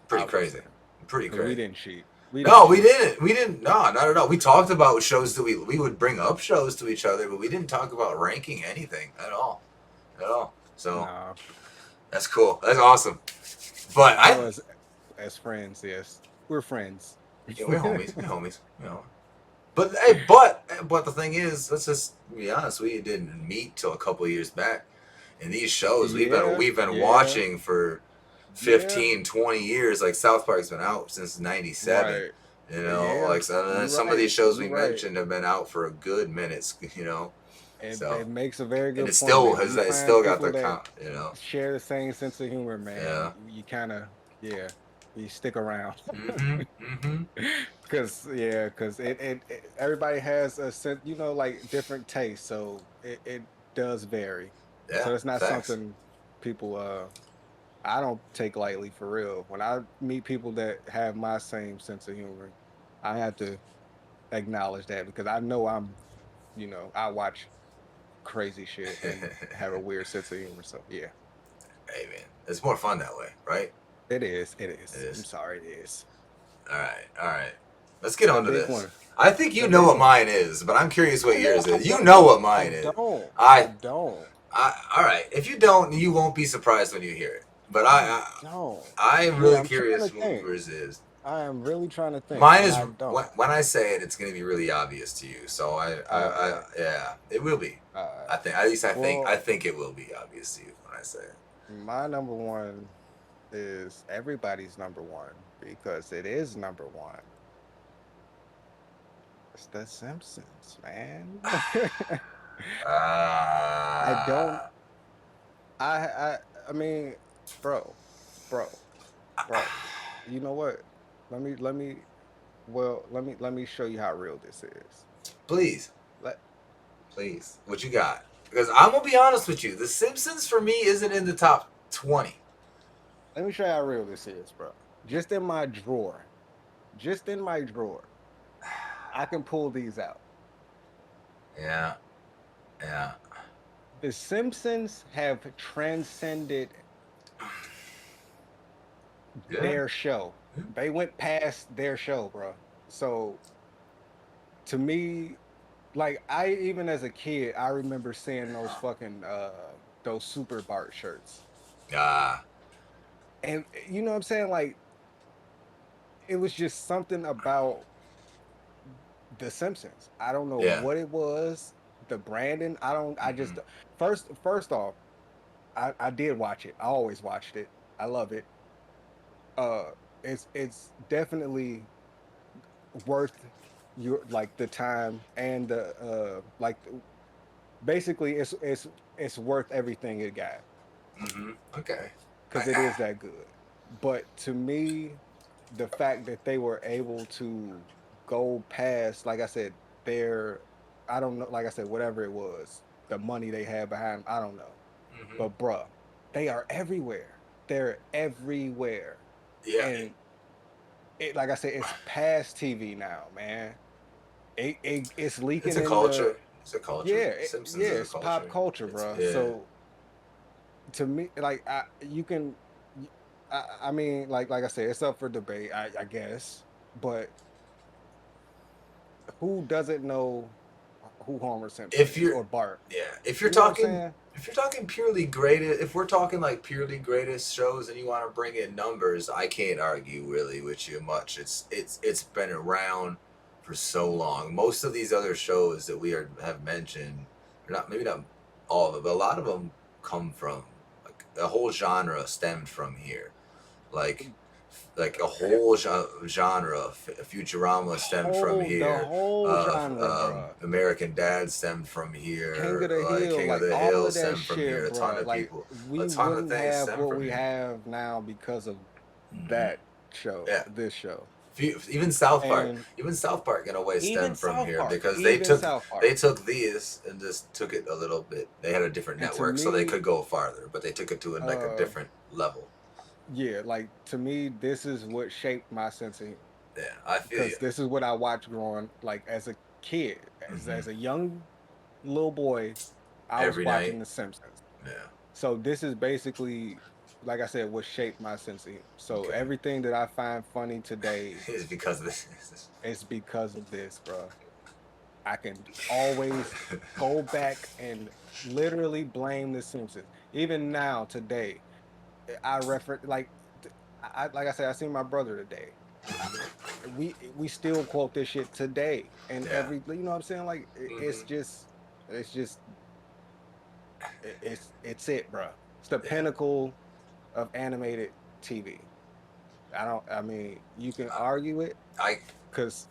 Pretty I would crazy. say Pretty because we crazy. didn't cheat. We didn't No, we cheat. didn't. We didn't. No, not at all. We talked about shows that we would bring up shows to each other, but we didn't talk about ranking anything at all, at all. So Nah, that's cool. That's awesome. But I know as friends, yes, we're friends. yeah, we're homies. We're homies. You know. But hey, but the thing is, let's just be honest. We didn't meet till a couple of years back, and these shows Yeah, we've been yeah, watching for yeah. 15, 20 years. Like South Park's been out since '97. Right. Like Yeah. You some of right. these shows You we right. mentioned have been out for a good minute. So It makes a very and good point, man. When you it's find still got people the that count. share the same sense of humor, man, Yeah. you kind of, yeah, you stick around. Mm-hmm. Because everybody has a sense, like different tastes, so it does vary. Yeah. So it's not Facts. something people I don't take lightly for real. When I meet people that have my same sense of humor, I have to acknowledge that because I know I watch crazy shit and have a weird sense of humor. So yeah, Hey man, it's more fun that way, right? it is. It It is. I'm is. sorry, it is. All right. All right. Let's get The on to big this. one. I think you The know big what one. mine is, but I'm curious what No, yours I is. You know don't. what I mine is. don't. I I don't. all right. If you don't, you won't be surprised when you hear it. But I don't. I'm Yeah, really I'm trying curious to what think. yours is. I am really trying to think, Mine and is I don't. when I say it, it's going to be really obvious to you. So All right. yeah, it will be. All right. I think at least I Well, think it will be obvious to you when I say it. my number one is everybody's number one because it is number one. It's The Simpsons, man. I don't. Uh, I. I. I mean, bro, bro, bro. You know what? Let me. Well, let me show you how real this is. please. Let Please, what you got? Because I'm gonna be honest with you, The Simpsons for me isn't in the top 20. Let me show you how real this is, bro. Just in my drawer. Just in my drawer. I can pull these out. Yeah, yeah, The Simpsons have transcended yeah. their show. They went past their show, bro. So to me, like I even as a kid, I remember seeing those fucking those Super Bart shirts. Ah, And you know what I'm saying? Like it was just something about The Simpsons. I don't know yeah. what it was. The branding, I Mm-hmm. just first off, I did watch it. I always watched it. I love it. Uh it's definitely worth your like the time and the basically it's worth everything it got Mm-hmm. Okay. because it is that good. But to me, the fact that they were able to go past, like I said, their I don't know, like I said, whatever it was, the money they had behind, I don't know. Mm-hmm. But bruh, they are everywhere. They're everywhere. Yeah, And it like I said, it's past TV now, man. It's it's leaking a in the culture. It's a culture. yeah, Simpsons yeah, is a it's pop culture. culture, It's bruh. yeah. So to me, like you can, I mean, like I said, it's up for debate, I guess. But who doesn't know? who Homer Simpson if is you're or Bart. if You you're know what I'm talking saying? if you're talking purely greatest, if we're talking like purely greatest shows and you want to bring in numbers, I can't argue really with you much. It's been around for so long. Most of these other shows that have mentioned, or not maybe not all of them, but a lot of them come from like the whole genre stemmed from here. Like a whole genre. Futurama stemmed from The here. whole genre, bro. American Dad stemmed from King here. of the Like Hill, King of like the all Hill of that stemmed from here. shit, A ton bro. of Like people, a we ton of wouldn't things have stem what from we here. have now because of Hmm. that show, Yeah. this show. Even South Park, And even South Park in a way even stemmed from South here Park, because even South they Park. took these and just took it a little bit. They had a different And to network, so they me, could go farther, but they took it to like a uh, different level. yeah, like to me, this is what shaped my sense of humor. Yeah, I feel Because you. this is what I watched growing like as a kid, Hmm. as a young little boy, I was Every watching night. The Simpsons. Yeah. So this is basically, like I said, what shaped my sense of humor. So Okay. everything that I find funny today It's because of this. is because of this, bro. I can always go back and literally blame The Simpsons. Even now, today, I refer like, like I said, I seen my brother today. We still quote this shit today, and Yeah. you know what I'm saying? Like Hmm. it's just it's it, bro. It's the Yeah. pinnacle of animated TV. I mean, you can argue it I because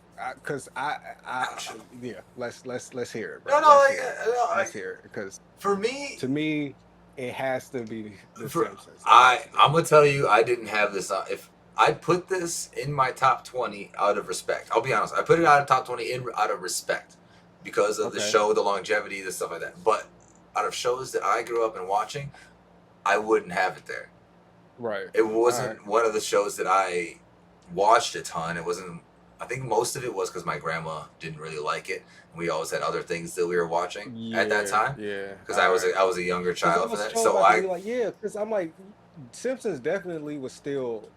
yeah. Let's hear it, no bro. no Let's like hear it. no I, Let's hear it because for me to me, it has to be The for Simpsons. It has to be. I'm gonna tell you I didn't have this if I put this in my top 20 out of respect. I'll be honest. I put it out of top 20 out of respect because of the Okay. show, the longevity, the stuff like that. But out of shows that I grew up and watching, I wouldn't have it there. Right. It All right. wasn't one of the shows that I watched a ton. It wasn't. I think most of it was because my grandma didn't really like it. And we always had other things that we were watching at that Yeah. time Yeah. because All right. I was a younger Because I child for was that. sure So about to be I like, yeah, because I'm like, Simpsons definitely was still,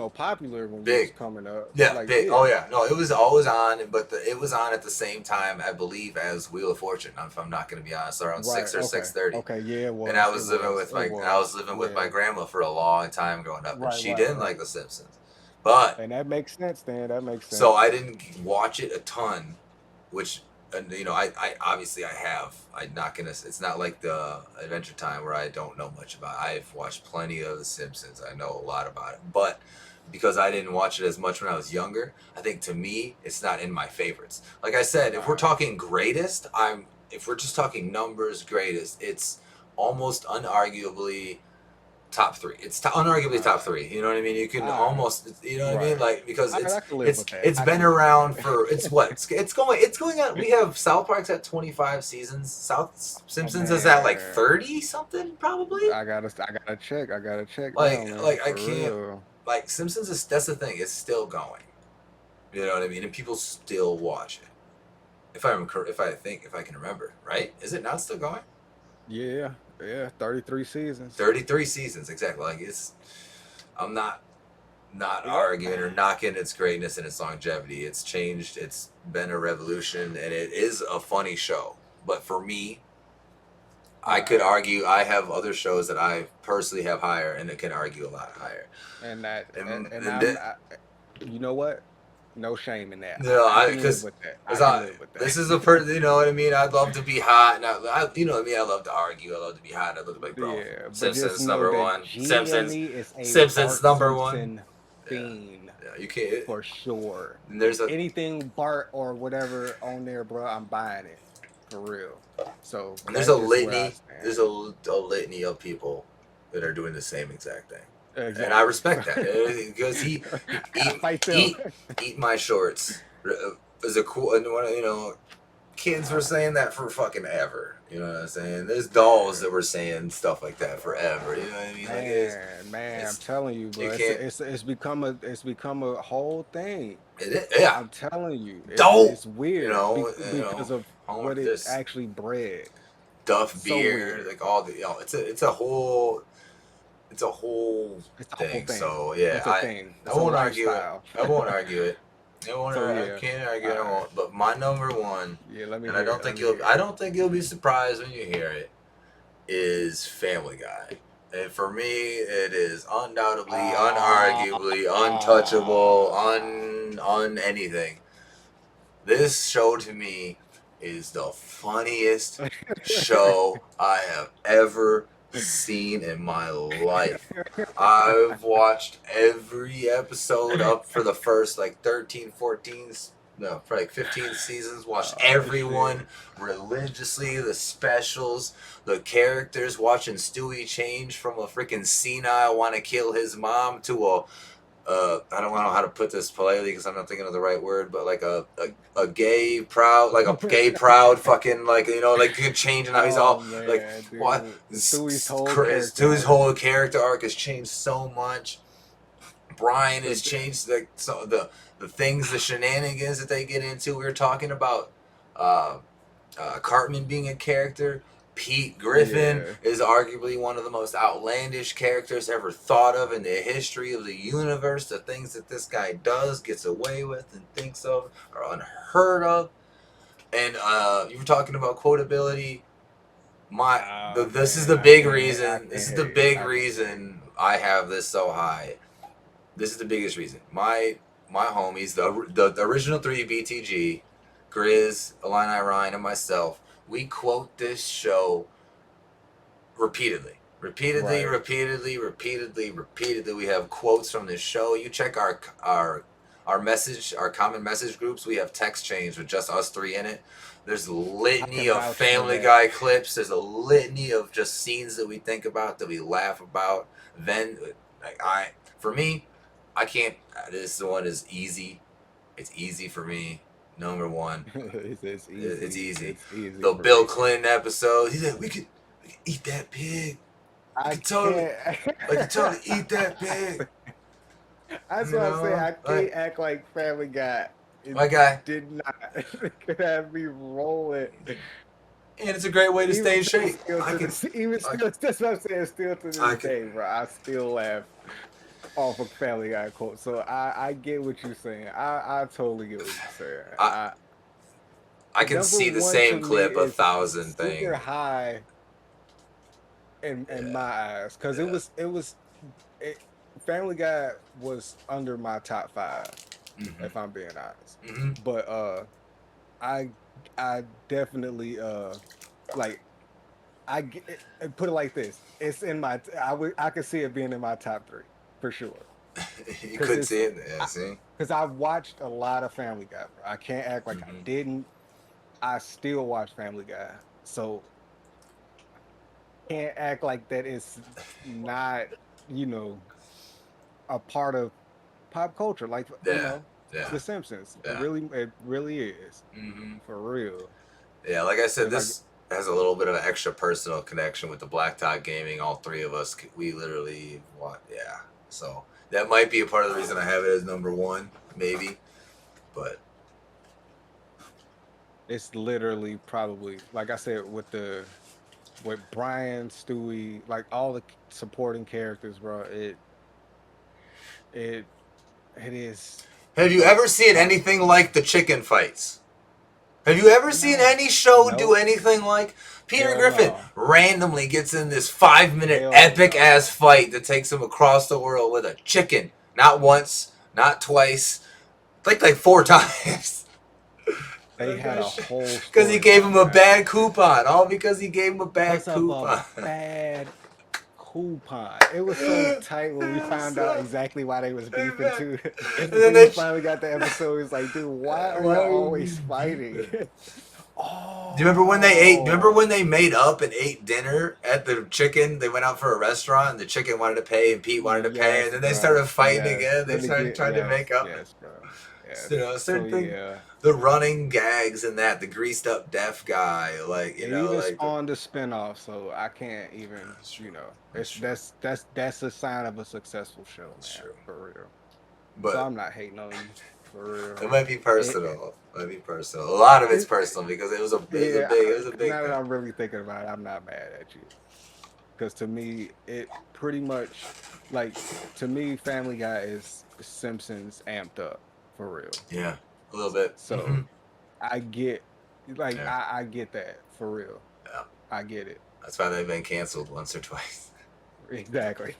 popular when you was big. coming up. Yeah, Like, big. yeah. Oh yeah, no, it was always on, but it was on at the same time, I believe, as Wheel of Fortune. If I'm not going to be honest, around Right. 6 or 6:30. Okay. Yeah, it And I was. It was living was. with It my was. grandma for a long time growing up, and Right. she Right. didn't like Right. The Simpsons, but And that makes sense, then. That makes so I sense. didn't watch it a ton, which I obviously I have. I'm not gonna. It's not like the Adventure Time where I don't know much about. I've watched plenty of The Simpsons. I know a lot about it, but because I didn't watch it as much when I was younger, I think to me it's not in my favorites. Like I said, All if we're right. talking greatest, if we're just talking numbers greatest, it's almost unarguably top three. It's unarguably All top right. three. You know what I mean? You can All right. almost, you know what I mean? Right. Like because All right. I can live with that. it's I been can live around with for it's what it's going on. We have South Park's at 25 seasons. South that. Simpsons is at like Man, 30 something probably. I gotta check. I gotta check now, man. Like I For can't real. like Simpsons is that's the thing. It's still going. You know what I mean? And people still watch it. If I can remember, right? Is it not still going? Yeah. Yeah. 33 seasons. 33 seasons exactly. Like it's I'm not Yep. arguing or knocking its greatness and its longevity. It's changed. It's been a revolution, and it is a funny show. But for me, All I could right. argue I have other shows that I personally have higher, and it can argue a lot higher. And that and And I'm you know what? No shame in that. no, I can live because with that. as I can I live with that. this is a person, you know what I mean. I'd love to be hot, and you know what I mean. I love to argue. I love to be hot. I love to be like, bro. Yeah, but just Simpsons know number that one. Simpsons, GME is a Simpsons Bart number one. Simpson Yeah, fiend yeah. You can't. for sure. And there's a Anything Bart or whatever on there, bro, I'm buying it for real. So And there's that's a just where I litany. stand. There's a litany of people that are doing the same exact thing, and I Exactly. respect that because Gotta eat fight them. eat eat my shorts is a cool. And kids were saying that for fucking ever. You know what I'm saying? There's dolls that were saying stuff like that forever. You know what I mean? Like Man, I'm it's telling you, you bro. can't. It's become a whole thing. Yeah, I'm telling you, dope. it's weird because of what Homework it this actually bred. Duff So beer, weird. like all the it's a whole It's a whole thing. thing. So yeah, It's a thing. I It's a won't argue it. lifestyle. I won't argue it. So I yeah, can't argue. I all right. won't. But my number one, Yeah, let me and I hear don't it. Let think me hear it. you'll be surprised when you hear it, is Family Guy. And for me, it is undoubtedly, Ah, unarguably, untouchable, un anything. This show to me is the funniest show I have ever seen in my life. I've watched every episode up for the first like 13, 14, no, for like 15 seasons. Watched oh shit. everyone religiously, the specials, the characters, watching Stewie change from a freaking senile want to kill his mom to a I don't know how to put this politely because I'm not thinking of the right word, but like a gay proud, like a gay proud fucking like like changing how he's Oh all like man, what dude. Stewie's whole character His arc. whole character arc has changed so much. Brian The, has changed like so the things, the shenanigans that they get into. We were talking about uh, Cartman being a character. Pete Griffin yeah. is arguably one of the most outlandish characters ever thought of in the history of the universe. The things that this guy does, gets away with, and thinks of are unheard of. And you were talking about quotability. Oh This is man, the big I reason. This can't is the hate. big I can't hate. reason I have this so high. This is the biggest reason. My homies, the original three BTG, Grizz, Illini Ryan, and myself, we quote this show repeatedly. Repeatedly, Right. repeatedly, repeatedly, repeatedly. We have quotes from this show. You check our common message groups. We have text chains with just us three in it. There's a I litany can of vouch for Family that. Guy clips. There's a litany of just scenes that we think about, that we laugh about. Then, like for me, I can't. This one is easy. It's easy for me. Number one, It's it's easy. easy. It's easy The for Bill me. Clinton episode. He said we could eat that pig. We I could totally, can't. I could totally eat that pig. That's You what I'm saying. know, I can't act like Family Guy. It my guy. did not could have me rolling. And it's a great way to stay in shape. I can, Even I, still, that's what I'm saying. Still to this I can, day, bro, I still laugh off of Family Guy quote. So I get what you're saying. I totally get what you're saying. I, I can Number see the one to same me clip a is thousand super things. high in my Yeah, eyes because yeah. it, Family Guy was under my top five Mhm, if I'm being honest. mhm. But I I definitely like put it like this. It's in my I could see it being in my top three for sure You because could see it. Yeah, see. because I've watched a lot of Family Guy. Bro. I can't act like I Mhm. didn't. I still watch Family Guy, so can't act like that is not you know a part of pop culture. Like Yeah, yeah, The Simpsons. yeah. It really is Mhm. for real. Yeah, like I said, And like this has a little bit of an extra personal connection with the Blacktop Gaming. All three of us, we literally want, yeah. So that might be a part of the reason I have it as number one, maybe. But it's literally probably like I said with Brian, Stewie, like all the supporting characters, bro. It it is have you ever seen top anything tier. like the chicken fights? Have you ever seen No, any show do nope, anything like Peter hell Griffin no, randomly gets in this 5 minute hell epic ass no. fight that takes him across the world with a chicken? Not once, not twice, like four times. They had a whole Because he gave storyline him a behind it bad coupon. All because he gave him a because bad of a coupon. bad coupon. It was so tight when we found out So, exactly why they was beefing and too. then When you finally got the episode, it's like, dude, why are why y'all are always you fighting? beefing? Do you remember when they ate? Do you remember Oh, when they made up and ate dinner at the chicken? They went out for a restaurant, and the chicken wanted to pay, and Pete wanted to pay, and yes, then they bro. started fighting Yes. again. They Then started again, trying to make up. yes, bro. Certain So thing. yeah, The running gags and that, the greased up deaf guy, like it even like the. spawned a spinoff. So I can't even, That's true. That's it's true. that's a sign of a successful show, That's man, true. for real. So But I'm not hating on you, for it real. might be It, personal. It might be personal. A lot of it's it, personal because yeah, it was a big now that thing. I'm really thinking about it, I'm not mad at you. Because to me, it pretty much like to me, Family Guy is Simpsons amped up. for real. Yeah, a little bit. So I get, like, Yeah, I get that for real. yeah. I get it. That's why they've been canceled once or twice. Exactly.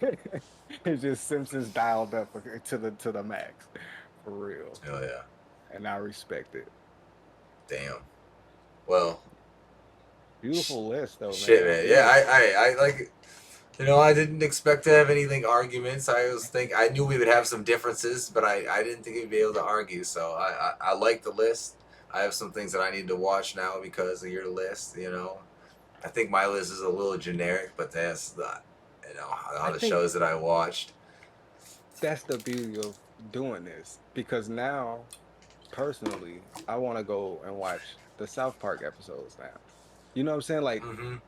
It's just Simpsons dialed up to the max, for real, Oh yeah. and I respect it. Damn. Well, Beautiful list though, shit, man. man. It Yeah, was. I like. You know, I didn't expect to have anything arguments. I knew we would have some differences, but I didn't think we'd be able to argue. So I like the list. I have some things that I need to watch now because of your list. You know, I think my list is a little generic, but that's the, you know, I all the think shows that I watched. that's the beauty of doing this because now, personally, I want to go and watch the South Park episodes now. You know what I'm saying? Like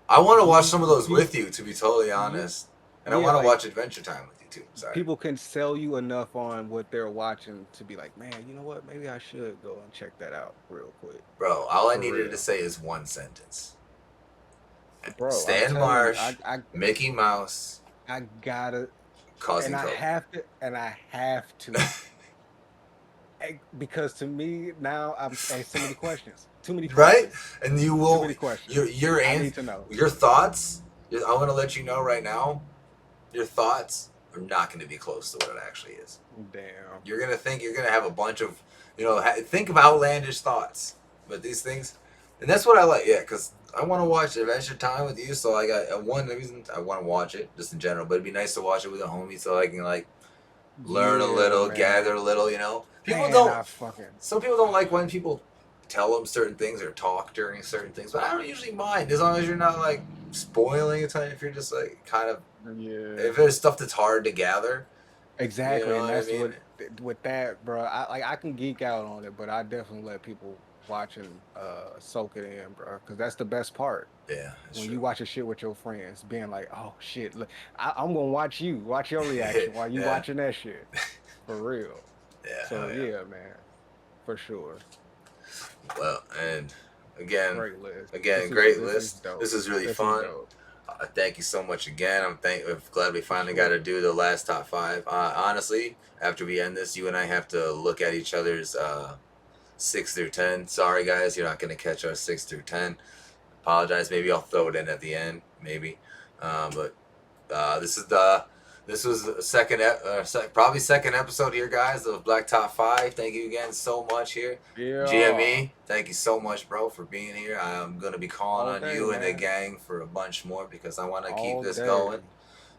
I want to watch you, some of those you, with you, to be totally you, honest, and I yeah, want to like watch Adventure Time with you too. Sorry, people can sell you enough on what they're watching to be like, man, you know what? Maybe I should go and check that out real quick. bro. All I For needed to real. say is one sentence: Bro, I'm Stan telling you, Marsh, Mickey Mouse, I gotta, causing and I trouble. have to, and I have to, because to me now I'm so many questions, too many Right? questions, And you too will many questions. your I ans- need to know. your thoughts. I want to let you know right now. Your thoughts are not going to be close to what it actually is. Damn. You're gonna have a bunch of, think of outlandish thoughts, but these things, and that's what I like. Yeah, because I want to watch Adventure Time with you. So I got one reason I want to watch it just in general, but it'd be nice to watch it with a homie so I can like learn a Yeah, little, gather a man. little. You know, people Man, don't. I fucking. Some people don't like when people tell them certain things or talk during certain things, but I don't usually mind as long as you're not like spoiling it. If you're just like kind of, Yeah. if there's stuff that's hard to gather, you Exactly, know and what I that's mean? what with that, bro. I can geek out on it, but I definitely let people watch and soak it in, bro, because that's the best part. Yeah, that's When true. you watch a shit with your friends, being like, "Oh shit, look, I'm gonna watch your reaction while you Yeah, watching that shit, for real." yeah, So hell yeah. yeah, man, for sure. Well, and again, Great list. great This is list. dope. This is really This is fun. dope. Thank you so much again. I'm glad we For finally got to sure. do the last top five. Honestly, after we end this, you and I have to look at each other's 6 through 10. Sorry, guys, you're not gonna catch our 6 through 10. Apologize. Maybe I'll throw it in at the end. Maybe, but this is the this was the probably second episode here, guys, of Blacktop 5. Thank you again so much here, Yeah, GME. Thank you so much, bro, for being here. I'm gonna be calling all on day, you and the man. gang for a bunch more because I want to keep All this going. day.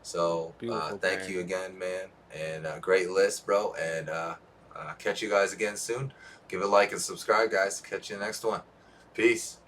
So Beautiful thank you game. again, man, and great list, bro. And catch you guys again soon. Give a like and subscribe, guys. Catch you in the next one. Peace.